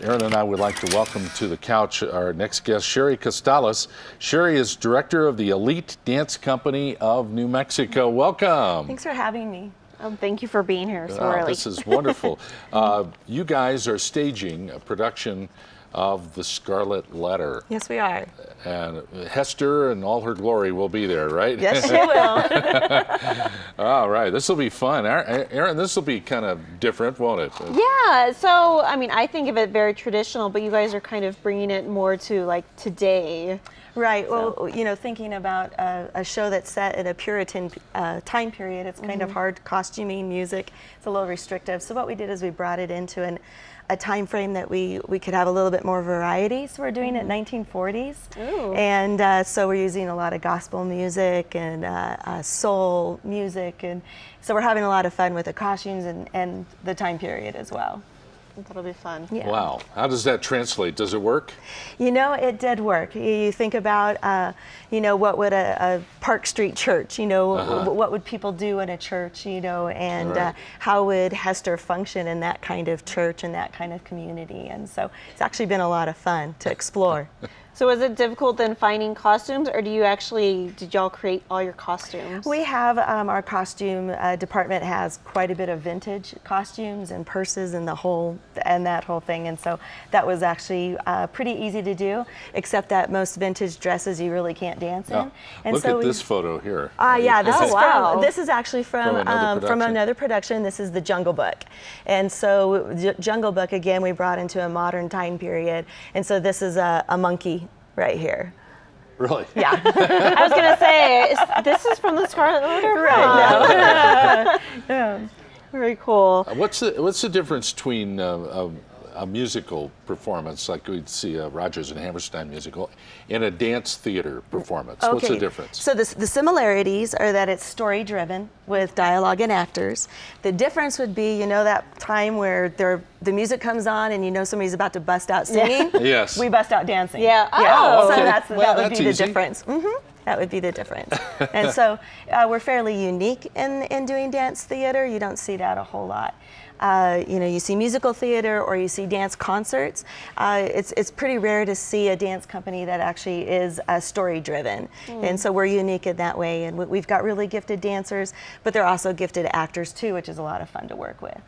Aaron and I would like to welcome to the couch our next guest, Cheri Costales. Cheri is director of the Elite Dance Company of New Mexico. Welcome. Thanks for having me. Thank you for being here so early. This is wonderful. You guys are staging a production of the Scarlet Letter. Yes, we are. And Hester and all her glory will be there, right? Yes, she will. All right, this will be fun. Aaron, this will be kind of different, won't it? Yeah, so, I mean, I think of it very traditional, but you guys are kind of bringing it more to, like, today. Right. So. Well, you know, thinking about a show that's set in a Puritan time period, it's kind of hard costuming, music. It's a little restrictive. So what we did is we brought it into a time frame that we could have a little bit more variety. So we're doing it 1940s. Ooh. And so we're using a lot of gospel music and soul music. And so we're having a lot of fun with the costumes and the time period as well. That'll be fun. Yeah. Wow. How does that translate? Does it work? You know, it did work. You think about, you know, what would a Park Street church, you know, what would people do in a church, you know, and right. How would Hester function in that kind of church and that kind of community. And so it's actually been a lot of fun to explore. So was it difficult then finding costumes, or did y'all create all your costumes? We have, our costume department has quite a bit of vintage costumes and purses and that whole thing. And so that was actually pretty easy to do, except that most vintage dresses you really can't dance in. And look at this photo here. Yeah, this is actually from another production. This is the Jungle Book. And so Jungle Book, again, we brought into a modern time period. And so this is a monkey right here. Really? Yeah. I was going to say, this is from the Scarlet Letter? Right. No. Yeah. Very cool. What's the difference between a musical performance, like we'd see a Rodgers and Hammerstein musical, and a dance theater performance? Okay. What's the difference? So the similarities are that it's story-driven with dialogue and actors. The difference would be, you know, that time where the music comes on and you know somebody's about to bust out singing? Yes. We bust out dancing. Yeah. Oh, okay. So that would be the easy. difference. That would be the difference. And so we're fairly unique in doing dance theater. You don't see that a whole lot. You know, you see musical theater or you see dance concerts. It's pretty rare to see a dance company that actually is story driven. And so we're unique in that way. And we've got really gifted dancers, but they're also gifted actors too, which is a lot of fun to work with.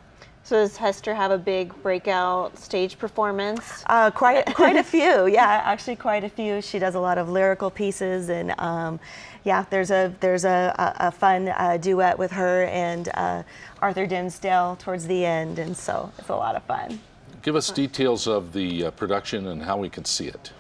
So does Hester have a big breakout stage performance? Quite a few, yeah, actually quite a few. She does a lot of lyrical pieces, and yeah, there's a fun duet with her and Arthur Dimmesdale towards the end, and so it's a lot of fun. Give us details of the production and how we can see it.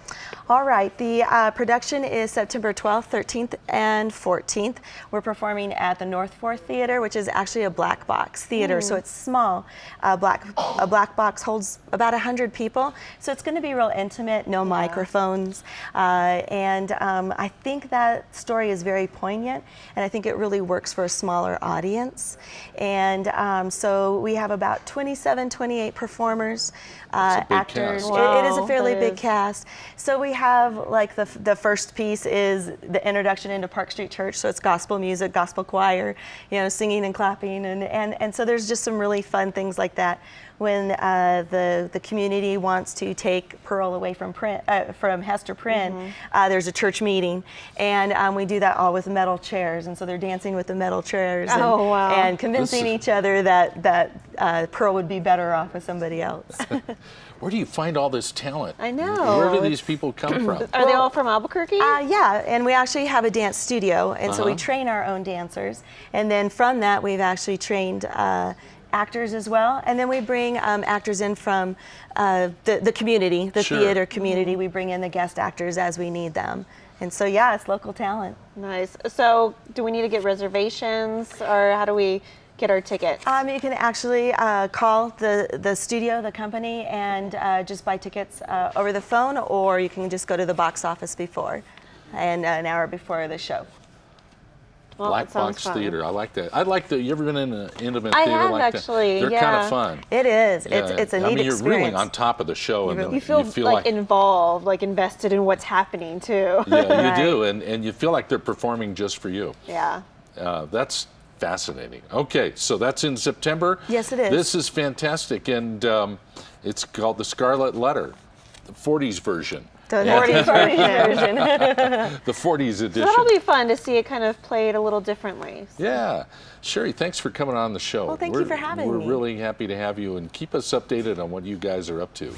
All right, the production is September 12th, 13th, and 14th. We're performing at the North Fourth Theater, which is actually a black box theater, so it's small. A black box holds about 100 people, so it's going to be real intimate, no microphones, and I think that story is very poignant, and I think it really works for a smaller audience. And so we have about 27, 28 performers, actors. Wow, it is a fairly big cast. So we have, like, the first piece is the introduction into Park Street Church, so it's gospel music, gospel choir, you know, singing and clapping, and so there's just some really fun things like that. When the community wants to take Pearl away from Hester Prynne, there's a church meeting, and we do that all with metal chairs, and so they're dancing with the metal chairs and convincing each other that Pearl would be better off with somebody else. Where do you find all this talent? I know. Where do these people come from? Are they all from Albuquerque? Yeah, and we actually have a dance studio, and so we train our own dancers, and then from that we've actually trained actors as well, and then we bring actors in from the community, the theater community. We bring in the guest actors as we need them, and so yeah, it's local talent. Nice. So do we need to get reservations, or how do we get our tickets? You can actually call the studio, the company, and just buy tickets over the phone, or you can just go to the box office before, and an hour before the show. Well, Black box theater. I like that. I like you ever been in an intimate I theater have, like actually, that? They're kind of fun. It is. Yeah. It's a neat I mean, you're experience. really on top of the show, and You feel like involved, like invested in what's happening too. Yeah, you do, and you feel like they're performing just for you. Yeah. That's Fascinating. Okay, so that's in September. Yes, it is. This is fantastic, and it's called the Scarlet Letter, the 40s version. The 40s version. The 40s edition. That'll be fun to see it kind of played a little differently. Yeah. Cheri, thanks for coming on the show. Well, thank you for having me. We're really happy to have you, and keep us updated on what you guys are up to.